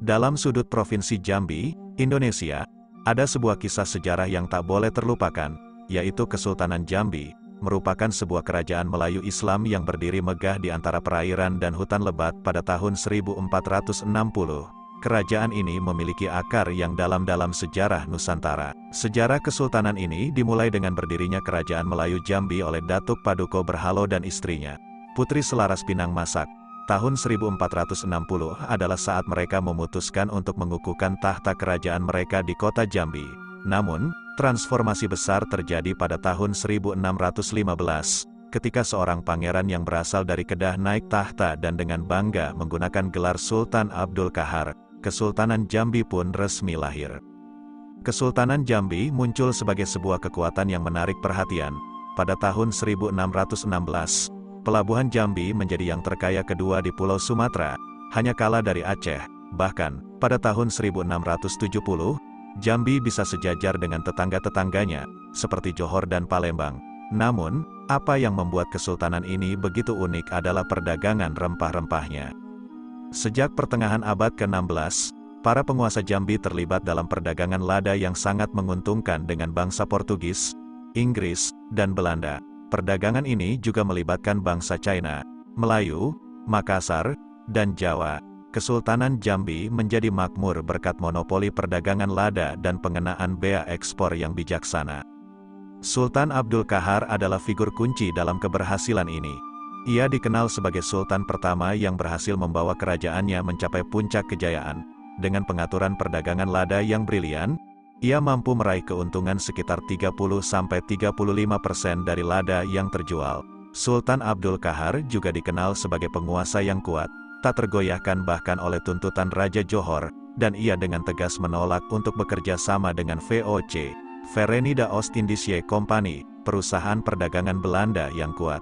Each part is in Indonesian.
Dalam sudut Provinsi Jambi, Indonesia, ada sebuah kisah sejarah yang tak boleh terlupakan, yaitu Kesultanan Jambi, merupakan sebuah kerajaan Melayu Islam yang berdiri megah di antara perairan dan hutan lebat pada tahun 1460. Kerajaan ini memiliki akar yang dalam dalam sejarah Nusantara. Sejarah kesultanan ini dimulai dengan berdirinya Kerajaan Melayu Jambi oleh Datuk Paduka Berhalo dan istrinya, Putri Selaras Pinang Masak. Tahun 1460 adalah saat mereka memutuskan untuk mengukuhkan tahta kerajaan mereka di kota Jambi. Namun, transformasi besar terjadi pada tahun 1615, ketika seorang pangeran yang berasal dari Kedah naik tahta dan dengan bangga menggunakan gelar Sultan Abdul Qahar. Kesultanan Jambi pun resmi lahir. Kesultanan Jambi muncul sebagai sebuah kekuatan yang menarik perhatian. Pada tahun 1616, pelabuhan Jambi menjadi yang terkaya kedua di Pulau Sumatera, hanya kalah dari Aceh. Bahkan, pada tahun 1670, Jambi bisa sejajar dengan tetangga-tetangganya, seperti Johor dan Palembang. Namun, apa yang membuat kesultanan ini begitu unik adalah perdagangan rempah-rempahnya. Sejak pertengahan abad ke-16, para penguasa Jambi terlibat dalam perdagangan lada yang sangat menguntungkan dengan bangsa Portugis, Inggris, dan Belanda. Perdagangan ini juga melibatkan bangsa China, Melayu, Makassar, dan Jawa. Kesultanan Jambi menjadi makmur berkat monopoli perdagangan lada dan pengenaan bea ekspor yang bijaksana. Sultan Abdul Qahar adalah figur kunci dalam keberhasilan ini. Ia dikenal sebagai sultan pertama yang berhasil membawa kerajaannya mencapai puncak kejayaan. Dengan pengaturan perdagangan lada yang brilian, ia mampu meraih keuntungan sekitar 30–35% dari lada yang terjual. Sultan Abdul Qahar juga dikenal sebagai penguasa yang kuat, tak tergoyahkan bahkan oleh tuntutan Raja Johor, dan ia dengan tegas menolak untuk bekerja sama dengan VOC, Verenigde Oost-Indische Compagnie, perusahaan perdagangan Belanda yang kuat.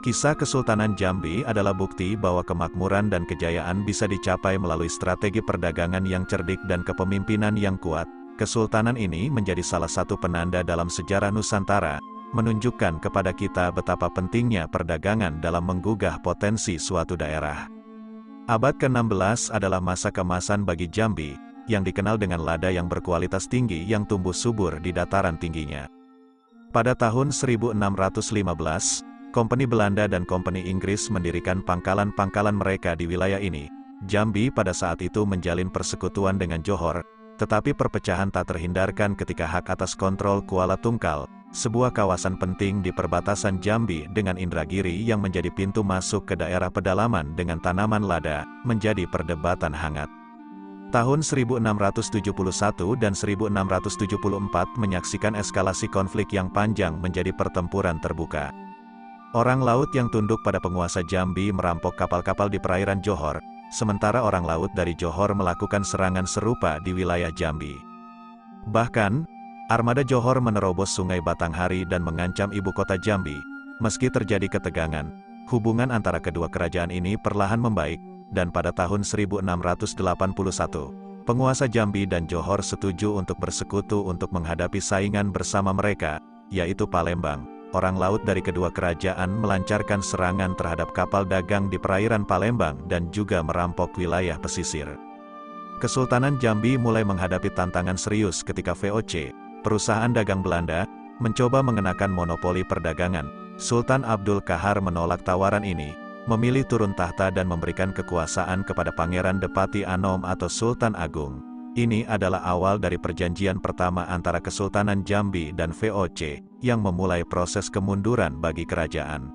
Kisah Kesultanan Jambi adalah bukti bahwa kemakmuran dan kejayaan bisa dicapai melalui strategi perdagangan yang cerdik dan kepemimpinan yang kuat. Kesultanan ini menjadi salah satu penanda dalam sejarah Nusantara, menunjukkan kepada kita betapa pentingnya perdagangan dalam menggugah potensi suatu daerah. Abad ke-16 adalah masa keemasan bagi Jambi, yang dikenal dengan lada yang berkualitas tinggi yang tumbuh subur di dataran tingginya. Pada tahun 1615, Kompeni Belanda dan Kompeni Inggris mendirikan pangkalan-pangkalan mereka di wilayah ini. Jambi pada saat itu menjalin persekutuan dengan Johor, tetapi perpecahan tak terhindarkan ketika hak atas kontrol Kuala Tungkal, sebuah kawasan penting di perbatasan Jambi dengan Indragiri yang menjadi pintu masuk ke daerah pedalaman dengan tanaman lada, menjadi perdebatan hangat. Tahun 1671 dan 1674 menyaksikan eskalasi konflik yang panjang menjadi pertempuran terbuka. Orang laut yang tunduk pada penguasa Jambi merampok kapal-kapal di perairan Johor, sementara orang laut dari Johor melakukan serangan serupa di wilayah Jambi. Bahkan, armada Johor menerobos Sungai Batanghari dan mengancam ibu kota Jambi. Meski terjadi ketegangan, hubungan antara kedua kerajaan ini perlahan membaik, dan pada tahun 1681, penguasa Jambi dan Johor setuju untuk bersekutu untuk menghadapi saingan bersama mereka, yaitu Palembang. Orang laut dari kedua kerajaan melancarkan serangan terhadap kapal dagang di perairan Palembang dan juga merampok wilayah pesisir. Kesultanan Jambi mulai menghadapi tantangan serius ketika VOC, perusahaan dagang Belanda, mencoba mengenakan monopoli perdagangan. Sultan Abdul Qahar menolak tawaran ini, memilih turun tahta dan memberikan kekuasaan kepada Pangeran Depati Anom atau Sultan Agung. Ini adalah awal dari perjanjian pertama antara Kesultanan Jambi dan VOC, yang memulai proses kemunduran bagi kerajaan.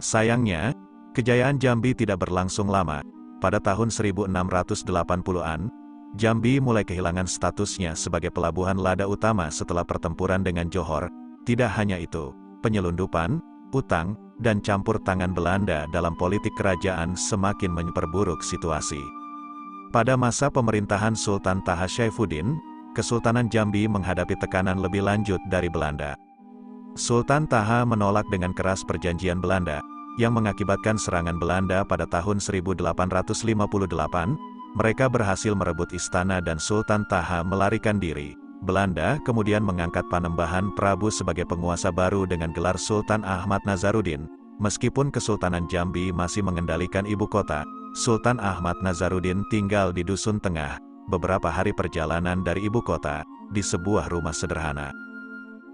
Sayangnya, kejayaan Jambi tidak berlangsung lama. Pada tahun 1680-an, Jambi mulai kehilangan statusnya sebagai pelabuhan lada utama setelah pertempuran dengan Johor. Tidak hanya itu, penyelundupan, utang, dan campur tangan Belanda dalam politik kerajaan semakin memperburuk situasi. Pada masa pemerintahan Sultan Taha Saifuddin, Kesultanan Jambi menghadapi tekanan lebih lanjut dari Belanda. Sultan Taha menolak dengan keras perjanjian Belanda, yang mengakibatkan serangan Belanda pada tahun 1858. Mereka berhasil merebut istana dan Sultan Taha melarikan diri. Belanda kemudian mengangkat Panembahan Prabu sebagai penguasa baru dengan gelar Sultan Ahmad Nazaruddin. Meskipun Kesultanan Jambi masih mengendalikan ibu kota, Sultan Ahmad Nazaruddin tinggal di Dusun Tengah, beberapa hari perjalanan dari ibu kota, di sebuah rumah sederhana.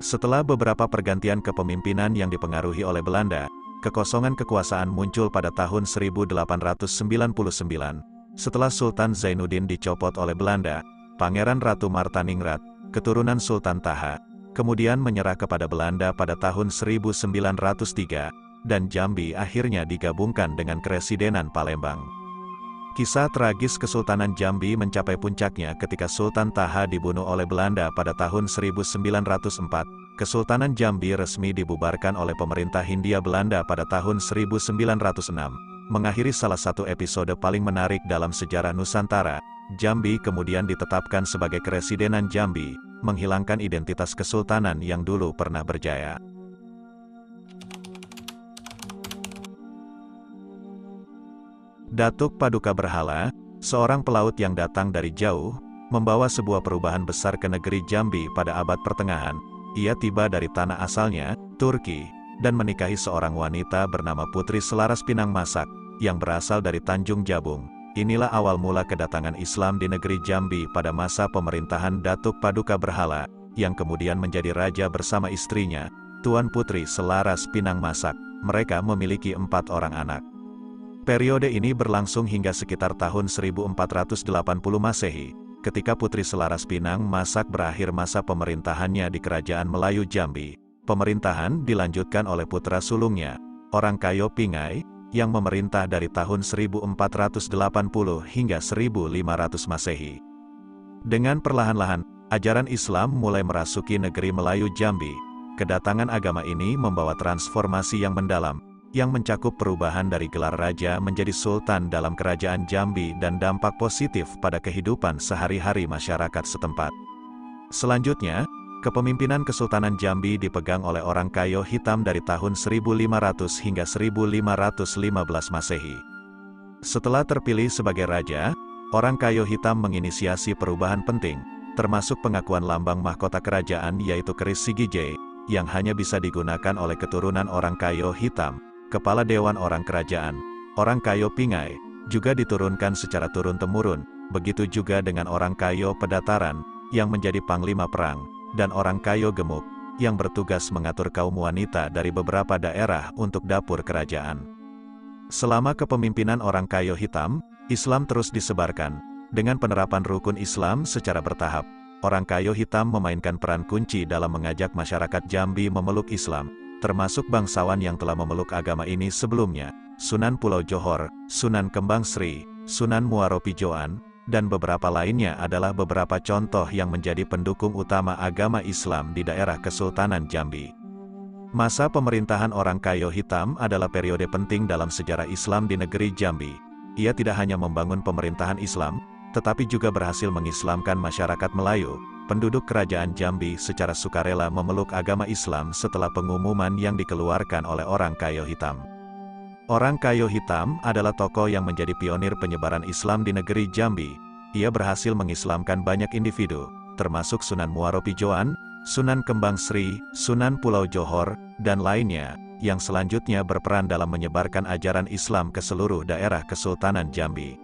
Setelah beberapa pergantian kepemimpinan yang dipengaruhi oleh Belanda, kekosongan kekuasaan muncul pada tahun 1899. Setelah Sultan Zainuddin dicopot oleh Belanda, Pangeran Ratu Martaningrat, keturunan Sultan Taha, kemudian menyerah kepada Belanda pada tahun 1903, dan Jambi akhirnya digabungkan dengan Keresidenan Palembang. Kisah tragis Kesultanan Jambi mencapai puncaknya ketika Sultan Taha dibunuh oleh Belanda pada tahun 1904. Kesultanan Jambi resmi dibubarkan oleh pemerintah Hindia Belanda pada tahun 1906. Mengakhiri salah satu episode paling menarik dalam sejarah Nusantara, Jambi kemudian ditetapkan sebagai Keresidenan Jambi, menghilangkan identitas kesultanan yang dulu pernah berjaya. Datuk Paduka Berhala, seorang pelaut yang datang dari jauh, membawa sebuah perubahan besar ke negeri Jambi pada abad pertengahan. Ia tiba dari tanah asalnya, Turki, dan menikahi seorang wanita bernama Putri Selaras Pinang Masak, yang berasal dari Tanjung Jabung. Inilah awal mula kedatangan Islam di negeri Jambi pada masa pemerintahan Datuk Paduka Berhala, yang kemudian menjadi raja bersama istrinya, Tuan Putri Selaras Pinang Masak. Mereka memiliki 4 orang anak. Periode ini berlangsung hingga sekitar tahun 1480 Masehi, ketika Putri Selaras Pinang Masak berakhir masa pemerintahannya di Kerajaan Melayu Jambi. Pemerintahan dilanjutkan oleh putra sulungnya, Orang Kayo Pingai, yang memerintah dari tahun 1480 hingga 1500 Masehi. Dengan perlahan-lahan, ajaran Islam mulai merasuki negeri Melayu Jambi. Kedatangan agama ini membawa transformasi yang mendalam, yang mencakup perubahan dari gelar raja menjadi sultan dalam kerajaan Jambi dan dampak positif pada kehidupan sehari-hari masyarakat setempat. Selanjutnya, kepemimpinan Kesultanan Jambi dipegang oleh Orang Kayo Hitam dari tahun 1500 hingga 1515 Masehi. Setelah terpilih sebagai raja, Orang Kayo Hitam menginisiasi perubahan penting, termasuk pengakuan lambang mahkota kerajaan yaitu keris Sigijay, yang hanya bisa digunakan oleh keturunan Orang Kayo Hitam. Kepala Dewan Orang Kerajaan, Orang Kayo Pingai, juga diturunkan secara turun-temurun, begitu juga dengan Orang Kayo Pedataran, yang menjadi panglima perang, dan Orang Kayo Gemuk, yang bertugas mengatur kaum wanita dari beberapa daerah untuk dapur kerajaan. Selama kepemimpinan Orang Kayo Hitam, Islam terus disebarkan. Dengan penerapan rukun Islam secara bertahap, Orang Kayo Hitam memainkan peran kunci dalam mengajak masyarakat Jambi memeluk Islam, termasuk bangsawan yang telah memeluk agama ini sebelumnya, Sunan Pulau Johor, Sunan Kembang Sri, Sunan Muaro Pijoan, dan beberapa lainnya adalah beberapa contoh yang menjadi pendukung utama agama Islam di daerah Kesultanan Jambi. Masa pemerintahan Orang Kayo Hitam adalah periode penting dalam sejarah Islam di negeri Jambi. Ia tidak hanya membangun pemerintahan Islam, tetapi juga berhasil mengislamkan masyarakat Melayu. Penduduk kerajaan Jambi secara sukarela memeluk agama Islam setelah pengumuman yang dikeluarkan oleh Orang Kayo Hitam. Orang Kayo Hitam adalah tokoh yang menjadi pionir penyebaran Islam di negeri Jambi. Ia berhasil mengislamkan banyak individu, termasuk Sunan Muaro Pijoan, Sunan Kembang Sri, Sunan Pulau Johor, dan lainnya, yang selanjutnya berperan dalam menyebarkan ajaran Islam ke seluruh daerah Kesultanan Jambi.